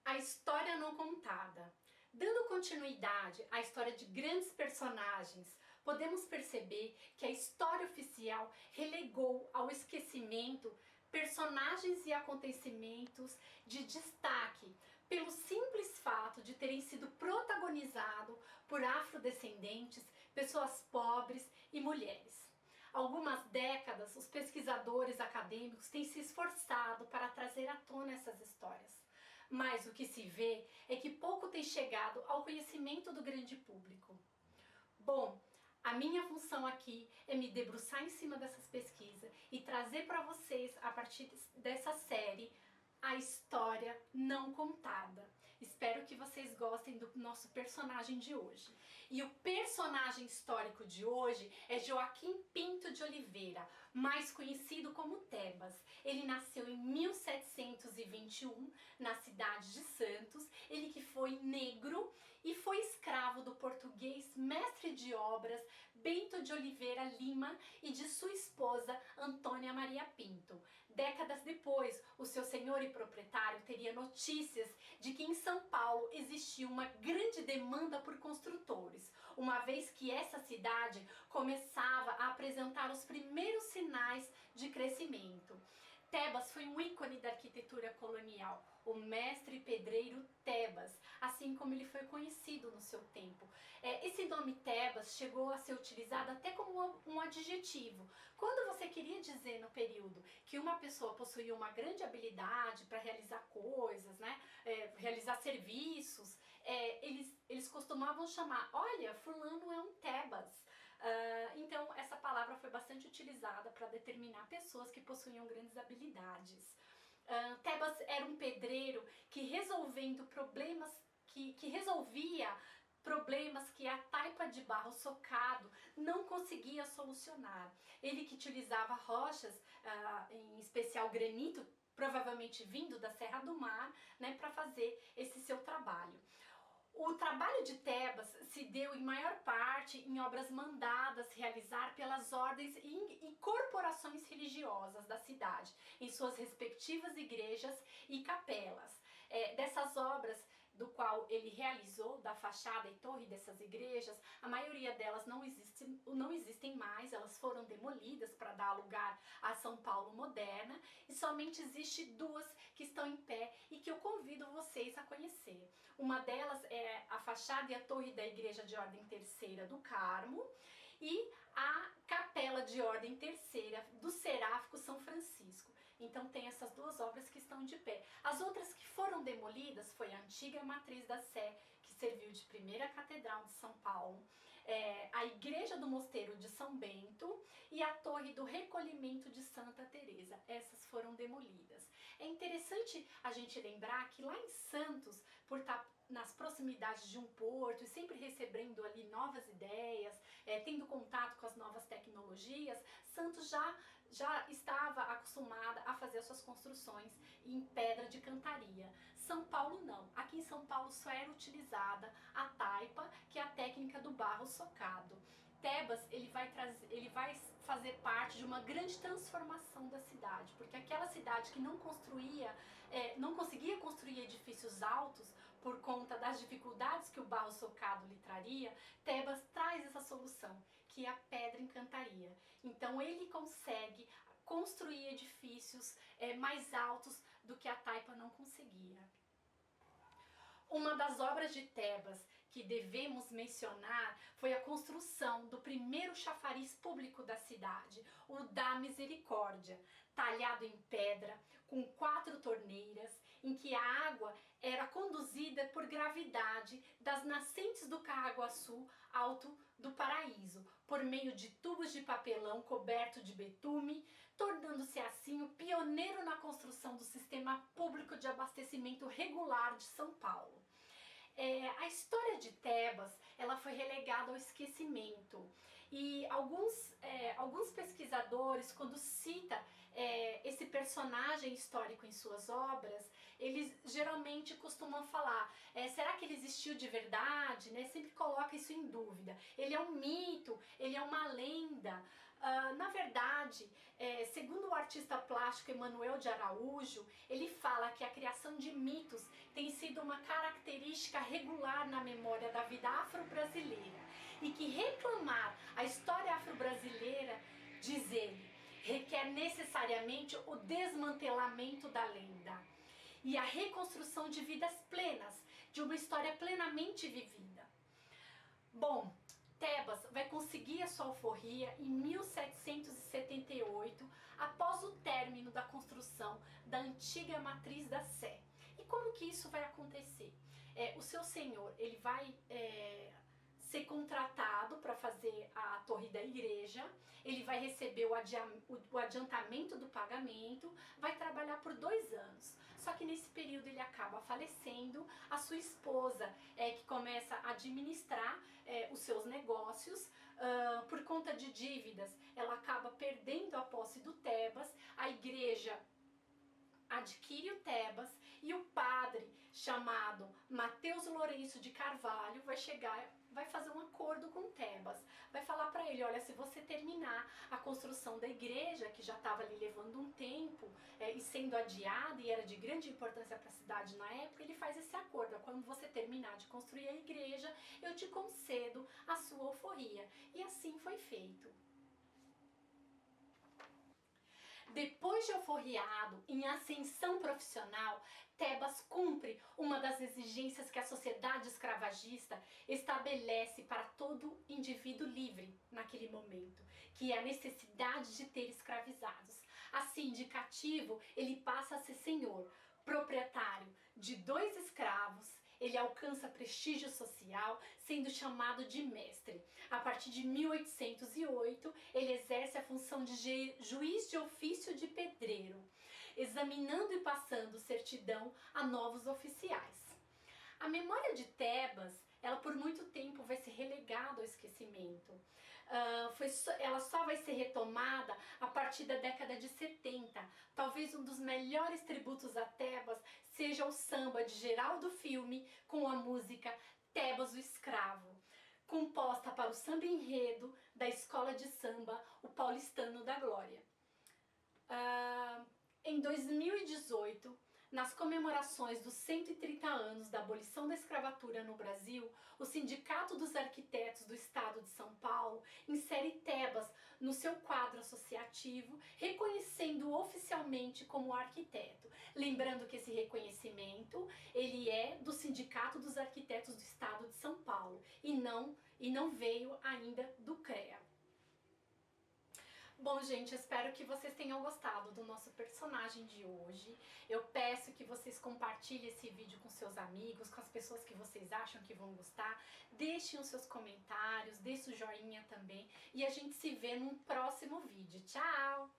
A história não contada. Dando continuidade à história de grandes personagens, podemos perceber que a história oficial relegou ao esquecimento personagens e acontecimentos de destaque pelo simples fato de terem sido protagonizados por afrodescendentes, pessoas pobres e mulheres. Há algumas décadas, os pesquisadores acadêmicos têm se esforçado para trazer à tona essas histórias. Mas o que se vê é que pouco tem chegado ao conhecimento do grande público. Bom, a minha função aqui é me debruçar em cima dessas pesquisas e trazer para vocês, a partir dessa série, a história não contada. Espero que vocês gostem do nosso personagem de hoje. E o personagem histórico de hoje é Joaquim Pinto de Oliveira, mais conhecido como Tebas. Ele nasceu em 1721 na cidade de Santos. Ele que foi negro e foi escravo do português mestre de obras Bento de Oliveira Lima e de sua esposa Antônia Maria Pinto. Décadas depois, o seu senhor e proprietário teria notícias de que em São Paulo existia uma grande demanda por construtores, uma vez que essa cidade começava a apresentar os primeiros sinais de crescimento. Tebas foi um ícone da arquitetura colonial, o mestre pedreiro Tebas, assim como ele foi conhecido no seu tempo. Esse nome Tebas chegou a ser utilizado até como um adjetivo. Quando você queria dizer no período que uma pessoa possuía uma grande habilidade para realizar coisas, né, realizar serviços, eles costumavam chamar, olha, fulano é um Tebas. Então essa palavra foi bastante utilizada para determinar pessoas que possuíam grandes habilidades. Tebas era um pedreiro que resolvendo problemas, que resolvia problemas que a taipa de barro socado não conseguia solucionar. Ele que utilizava rochas, em especial granito, provavelmente vindo da Serra do Mar, né, para fazer esse seu trabalho. O trabalho de Tebas se deu em maior parte em obras mandadas realizar pelas ordens e corporações religiosas da cidade, em suas respectivas igrejas e capelas. Dessas obras do qual ele realizou, da fachada e torre dessas igrejas, a maioria delas não existem mais, elas foram demolidas para dar lugar à São Paulo moderna, e somente existe duas que estão em pé e que eu convido vocês a conhecer. Uma delas é a fachada e a torre da igreja de ordem terceira do Carmo e a capela de ordem terceira do Seráfico São Francisco. Então tem essas duas obras que estão de pé. As outras que foram demolidas foi a antiga Matriz da Sé, que serviu de primeira catedral de São Paulo, a igreja do Mosteiro de São Bento e a torre do Recolhimento de Santa Teresa. Essas foram demolidas. É interessante a gente lembrar que lá em Santos, por estar nas proximidades de um porto e sempre recebendo ali novas ideias, tendo contato com as novas tecnologias, Santos já estava acostumada a fazer as suas construções em pedra de cantaria. São Paulo não. Aqui em São Paulo só era utilizada a taipa, que é a técnica do barro socado. Tebas ele vai fazer parte de uma grande transformação da cidade, porque aquela cidade que não conseguia construir edifícios altos por conta das dificuldades que o barro socado lhe traria, Tebas traz essa solução, que é a pedra em cantaria. Então ele consegue construir edifícios mais altos do que a taipa não conseguia. Uma das obras de Tebas que devemos mencionar foi a construção do primeiro chafariz público da cidade, o da Misericórdia, talhado em pedra, com 4 torneiras, em que a água era conduzida por gravidade das nascentes do Carraguaçu Alto do Paraíso, por meio de tubos de papelão coberto de betume, tornando-se assim o pioneiro na construção do sistema público de abastecimento regular de São Paulo. A história de Tebas ela foi relegada ao esquecimento e alguns pesquisadores, quando cita esse personagem histórico em suas obras, eles geralmente costumam falar, será que ele existiu de verdade? Né? Sempre coloca isso em dúvida. Ele é um mito, ele é uma lenda. Na verdade, segundo o artista plástico Emanuel de Araújo, ele fala que a criação de mitos tem sido uma característica regular na memória da vida afro-brasileira e que reclamar a história afro-brasileira, diz ele, requer necessariamente o desmantelamento da lenda e a reconstrução de vidas plenas, de uma história plenamente vivida. Bom, Tebas vai conseguir a sua alforria em 1778, após o término da construção da antiga matriz da Sé. E como que isso vai acontecer? O seu senhor, ele vai ser contratado para fazer a torre da igreja, ele vai receber o adiantamento do pagamento, vai trabalhar por 2 anos. Só que nesse período ele acaba falecendo, a sua esposa que começa a administrar os seus negócios, por conta de dívidas, ela acaba perdendo a posse do Tebas, a igreja adquire o Tebas e o padre chamado Mateus Lourenço de Carvalho vai fazer um acordo com Tebas, vai falar para ele, olha, se você terminar a construção da igreja, que já estava ali levando um tempo e sendo adiada e era de grande importância para a cidade na época, ele faz esse acordo, quando você terminar de construir a igreja, eu te concedo a sua alforria, e assim foi feito. Depois de alforriado, em ascensão profissional, Tebas cumpre uma das exigências que a sociedade escravagista estabelece para todo indivíduo livre naquele momento, que é a necessidade de ter escravizados. Assim, de cativo, ele passa a ser senhor, proprietário de 2 escravos. Ele alcança prestígio social, sendo chamado de mestre. A partir de 1808, ele exerce a função de juiz de ofício de pedreiro, examinando e passando certidão a novos oficiais. A memória de Tebas, ela por muito tempo vai ser relegada ao esquecimento. Ela só vai ser retomada a partir da década de 70. Talvez um dos melhores tributos a Tebas seja o samba de Geraldo Filme com a música Tebas o Escravo, composta para o samba enredo da escola de samba O Paulistano da Glória. Em 2018, nas comemorações dos 130 anos da abolição da escravatura no Brasil, o Sindicato dos Arquitetos do Estado de São Paulo insere Tebas no seu quadro associativo, reconhecendo-o oficialmente como arquiteto. Lembrando que esse reconhecimento ele é do Sindicato dos Arquitetos do Estado de São Paulo e não veio ainda do CREA. Bom, gente, espero que vocês tenham gostado do nosso personagem de hoje. Eu peço que vocês compartilhem esse vídeo com seus amigos, com as pessoas que vocês acham que vão gostar. Deixem os seus comentários, deixem o joinha também. E a gente se vê num próximo vídeo. Tchau!